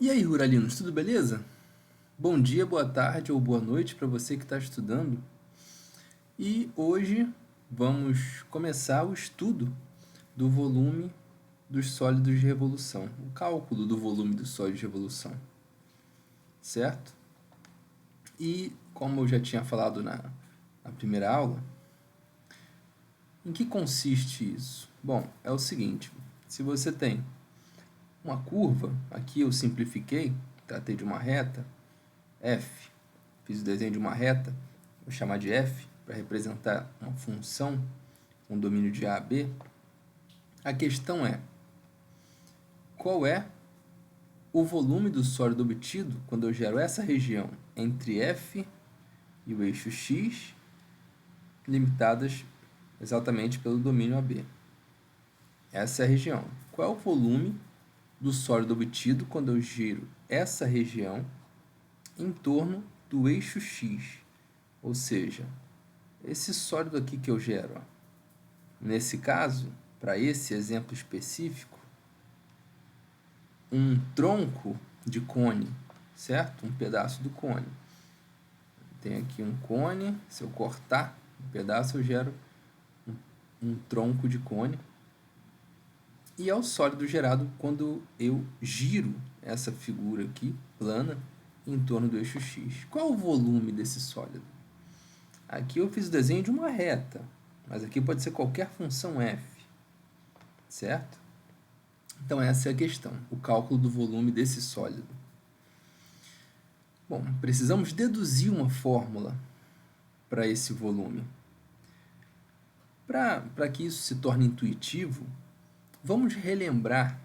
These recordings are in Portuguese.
E aí, Ruralinos, tudo beleza? Bom dia, boa tarde ou boa noite para você que está estudando. E hoje vamos começar o estudo do volume dos sólidos de revolução, o cálculo do volume dos sólidos de revolução, certo? E como eu já tinha falado na primeira aula, em que consiste isso? Bom, é o seguinte, se você tem uma curva, aqui eu simplifiquei, tratei de uma reta, f, fiz o desenho de uma reta, vou chamar de f, para representar uma função com domínio de A a B. A questão é, qual é o volume do sólido obtido quando eu gero essa região entre f e o eixo x, limitadas exatamente pelo domínio AB. Essa é a região. Qual é o volume do sólido obtido quando eu giro essa região em torno do eixo x? Ou seja, esse sólido aqui que eu gero, ó, nesse caso, para esse exemplo específico, um tronco de cone, certo? Um pedaço do cone. Tem aqui um cone, se eu cortar um pedaço, eu gero um tronco de cone. E é o sólido gerado quando eu giro essa figura aqui, plana, em torno do eixo x. Qual é o volume desse sólido? Aqui eu fiz o desenho de uma reta, mas aqui pode ser qualquer função f, certo? Então essa é a questão, o cálculo do volume desse sólido. Bom, precisamos deduzir uma fórmula para esse volume. Para que isso se torne intuitivo, vamos relembrar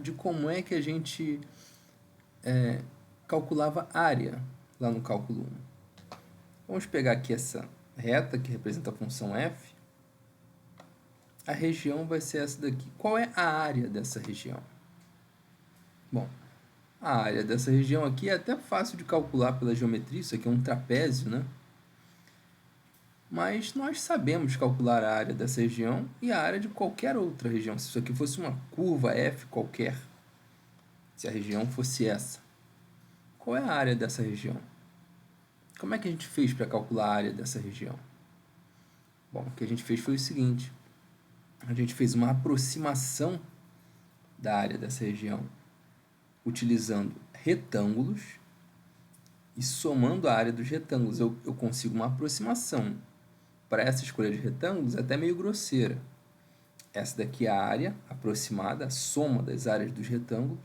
de como é que a gente calculava área lá no cálculo 1. Vamos pegar aqui essa reta que representa a função f. A região vai ser essa daqui. Qual é a área dessa região? Bom, a área dessa região aqui é até fácil de calcular pela geometria, isso aqui é um trapézio, né? Mas nós sabemos calcular a área dessa região e a área de qualquer outra região. Se isso aqui fosse uma curva f qualquer, se a região fosse essa, qual é a área dessa região? Como é que a gente fez para calcular a área dessa região? Bom, o que a gente fez foi o seguinte, a gente fez uma aproximação da área dessa região utilizando retângulos e somando a área dos retângulos eu consigo uma aproximação. Para essa escolha de retângulos é até meio grosseira. Essa daqui é a área aproximada, a soma das áreas dos retângulos,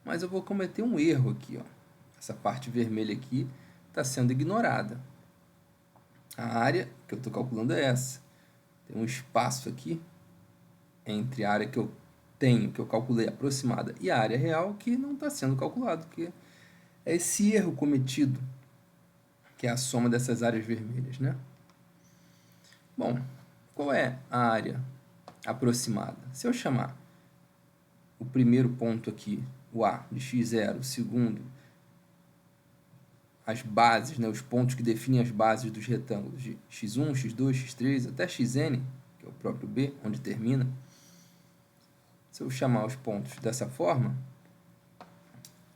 mas eu vou cometer um erro aqui, ó. Essa parte vermelha aqui está sendo ignorada. A área que eu estou calculando é essa. Tem um espaço aqui entre a área que eu tenho, que eu calculei aproximada, e a área real que não está sendo calculado, que é esse erro cometido, que é a soma dessas áreas vermelhas, né? Bom, qual é a área aproximada? Se eu chamar o primeiro ponto aqui, o A, de x0, o segundo, as bases, né, os pontos que definem as bases dos retângulos de x1, x2, x3, até xn, que é o próprio B, onde termina. Se eu chamar os pontos dessa forma,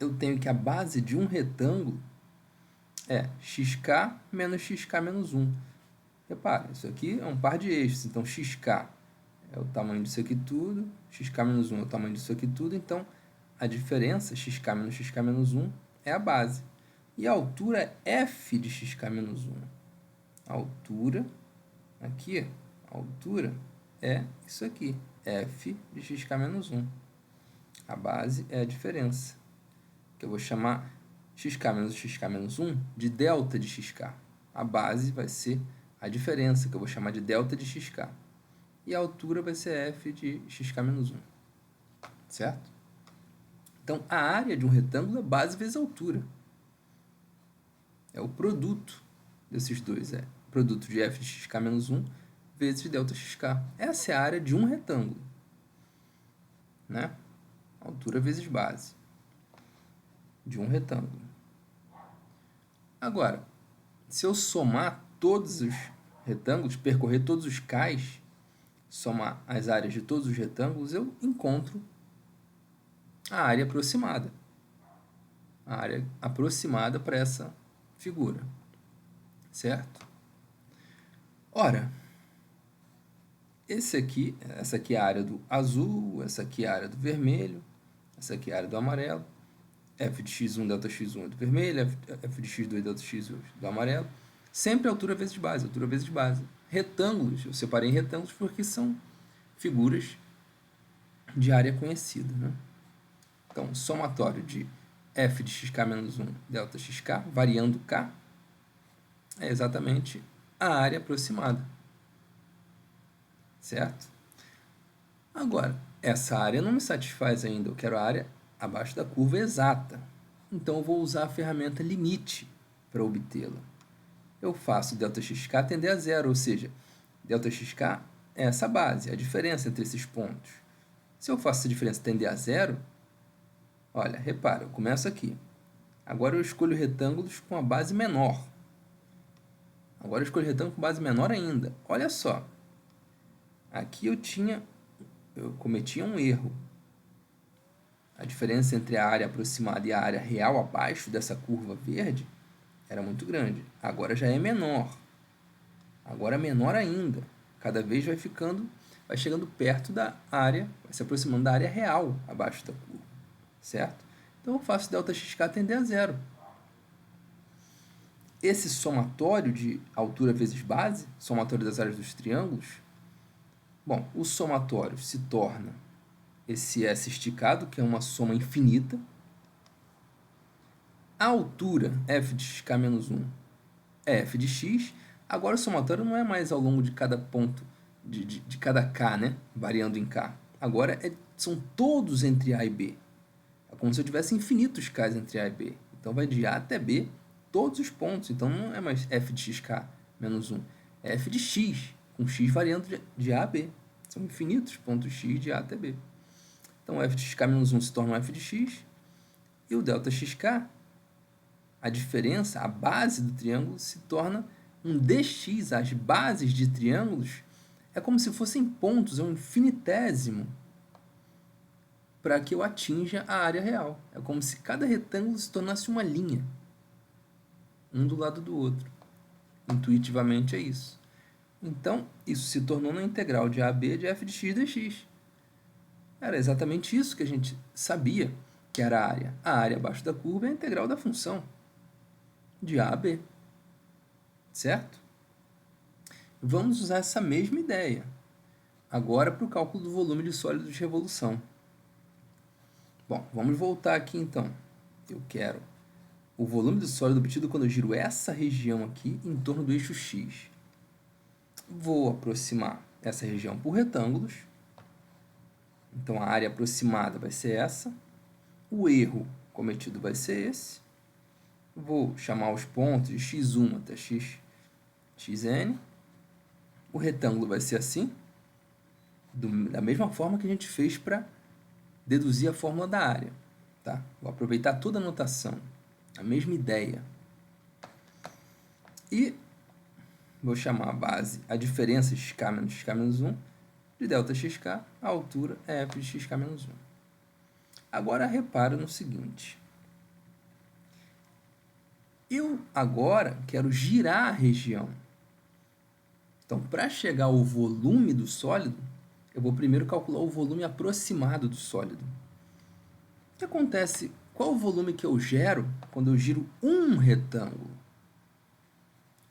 eu tenho que a base de um retângulo é xk menos xk menos 1. Repara, isso aqui é um par de eixos, então xk é o tamanho disso aqui tudo, xk menos 1 é o tamanho disso aqui tudo, então a diferença, xk menos 1, é a base. E a altura é f de xk menos 1. A altura, aqui, a altura é isso aqui, f de xk menos 1. A base é a diferença, que eu vou chamar xk menos 1 de delta de xk. A base vai ser a diferença, que eu vou chamar de delta de xk. E a altura vai ser f de xk menos 1. Certo? Então, a área de um retângulo é base vezes altura. É o produto desses dois. É o produto de f de xk menos 1 vezes delta xk. Essa é a área de um retângulo. Né? Altura vezes base. De um retângulo. Agora, se eu somar todos os retângulos, percorrer todos os cais, somar as áreas de todos os retângulos, eu encontro a área aproximada. A área aproximada para essa figura, certo? Ora, essa aqui é a área do azul, essa aqui é a área do vermelho, essa aqui é a área do amarelo, f de x1 delta x1 é do vermelho, f de x2 delta x2 do amarelo, sempre altura vezes base, altura vezes base. Retângulos, eu separei em retângulos porque são figuras de área conhecida, né? Então, somatório de f de xk menos 1 delta xk, variando k, é exatamente a área aproximada, certo? Agora, essa área não me satisfaz ainda, eu quero a área abaixo da curva exata. Então, eu vou usar a ferramenta limite para obtê-la. Eu faço ΔXK tender a zero, ou seja, ΔXK é essa base, a diferença entre esses pontos. Se eu faço essa diferença tender a zero, olha, repara, eu começo aqui. Agora eu escolho retângulos com a base menor. Agora eu escolho retângulo com base menor ainda. Olha só. Aqui eu cometia um erro. A diferença entre a área aproximada e a área real abaixo dessa curva verde era muito grande. Agora já é menor. Agora é menor ainda. Cada vez vai chegando perto da área, vai se aproximando da área real abaixo da curva, certo? Então eu faço ΔXK tender a zero. Esse somatório de altura vezes base, somatório das áreas dos triângulos, bom, o somatório se torna esse S esticado, que é uma soma infinita. A altura, f de xk menos 1, é f de x. Agora o somatório não é mais ao longo de cada ponto, de cada k, né? Variando em k. Agora são todos entre A e B. É como se eu tivesse infinitos k's entre A e B. Então vai de A até B, todos os pontos. Então não é mais f de xk menos 1. É f de x, com x variando de A a B. São infinitos pontos x de A até B. Então, f de xk menos 1 se torna um f de x. E o ΔXK, a diferença, a base do triângulo, se torna um dx. As bases de triângulos é como se fossem pontos, é um infinitésimo para que eu atinja a área real. É como se cada retângulo se tornasse uma linha, um do lado do outro. Intuitivamente é isso. Então, isso se tornou uma integral de A a B de f de x dx. Era exatamente isso que a gente sabia que era a área. A área abaixo da curva é a integral da função de A a B. Certo? Vamos usar essa mesma ideia agora para o cálculo do volume de sólido de revolução. Bom, vamos voltar aqui então. Eu quero o volume do sólido obtido quando eu giro essa região aqui em torno do eixo x. Vou aproximar essa região por retângulos. Então, a área aproximada vai ser essa. O erro cometido vai ser esse. Vou chamar os pontos de x1 até xn. O retângulo vai ser assim, da mesma forma que a gente fez para deduzir a fórmula da área. Tá? Vou aproveitar toda a notação, a mesma ideia. E vou chamar a base, a diferença xk menos 1, de ΔXK, a altura é f de xk menos 1. Agora, repara no seguinte. Eu agora quero girar a região. Então, para chegar ao volume do sólido, eu vou primeiro calcular o volume aproximado do sólido. O que acontece? Qual o volume que eu gero quando eu giro um retângulo?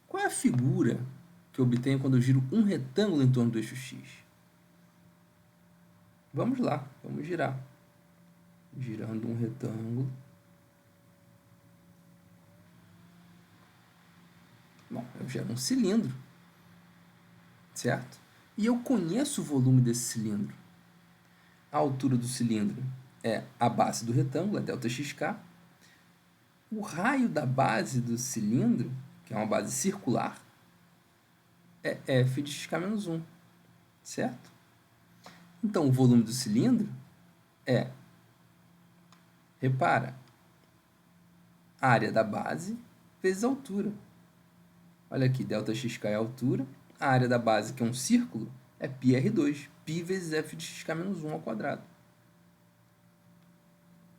Qual é a figura que eu obtenho quando eu giro um retângulo em torno do eixo x? Vamos lá, vamos girar. Girando um retângulo. Bom, eu gero um cilindro, certo? E eu conheço o volume desse cilindro. A altura do cilindro é a base do retângulo, é ΔXK. O raio da base do cilindro, que é uma base circular, é f de xk menos 1, certo? Então, o volume do cilindro é, repara, a área da base vezes a altura. Olha aqui, ΔXK é a altura. A área da base, que é um círculo, é πr2. Π vezes f de xk menos 1 ao quadrado.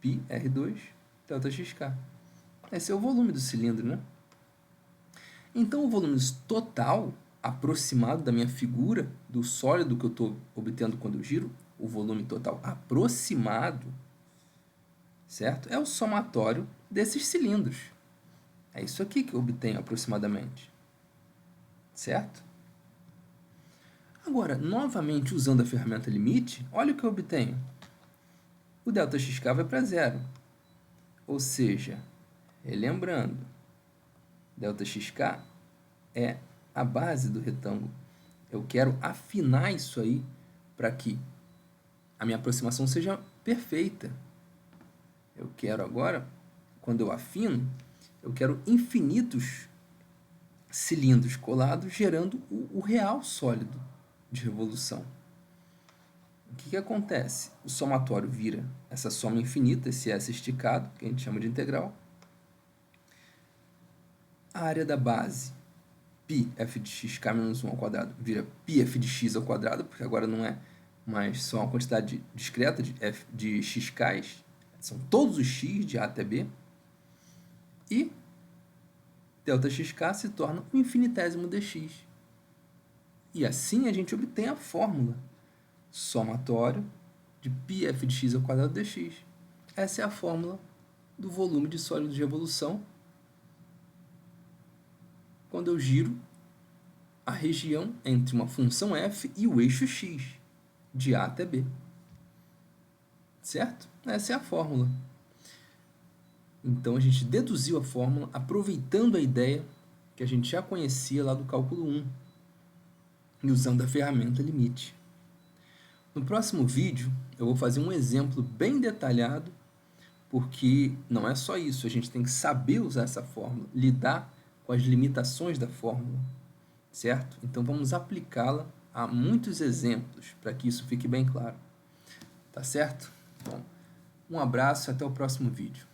πr2 ΔXK. Esse é o volume do cilindro, né? Então, o volume total aproximado da minha figura, do sólido que eu estou obtendo quando eu giro, o volume total aproximado, certo? É o somatório desses cilindros. É isso aqui que eu obtenho aproximadamente, certo? Agora, novamente usando a ferramenta limite, olha o que eu obtenho. O ΔXK vai para zero. Ou seja, relembrando, ΔXK é a base do retângulo. Eu quero afinar isso aí para que a minha aproximação seja perfeita. Eu quero agora, quando eu afino, eu quero infinitos cilindros colados gerando o real sólido de revolução. O que acontece? O somatório vira essa soma infinita, esse S esticado, que a gente chama de integral. A área da base, πf de xk menos 1 ao quadrado, vira πf de x ao quadrado, porque agora não é mais só uma quantidade discreta de xk's, são todos os x de A até B. E ΔXK se torna um infinitésimo dx. E assim a gente obtém a fórmula somatório de πf de x ao quadrado dx. Essa é a fórmula do volume de sólido de revolução quando eu giro a região entre uma função f e o eixo x, de A até B. Certo? Essa é a fórmula. Então, a gente deduziu a fórmula aproveitando a ideia que a gente já conhecia lá do cálculo 1 e usando a ferramenta limite. No próximo vídeo, eu vou fazer um exemplo bem detalhado, porque não é só isso, a gente tem que saber usar essa fórmula, lidar com as limitações da fórmula, certo? Então, vamos aplicá-la a muitos exemplos, para que isso fique bem claro. Tá certo? Bom, um abraço e até o próximo vídeo.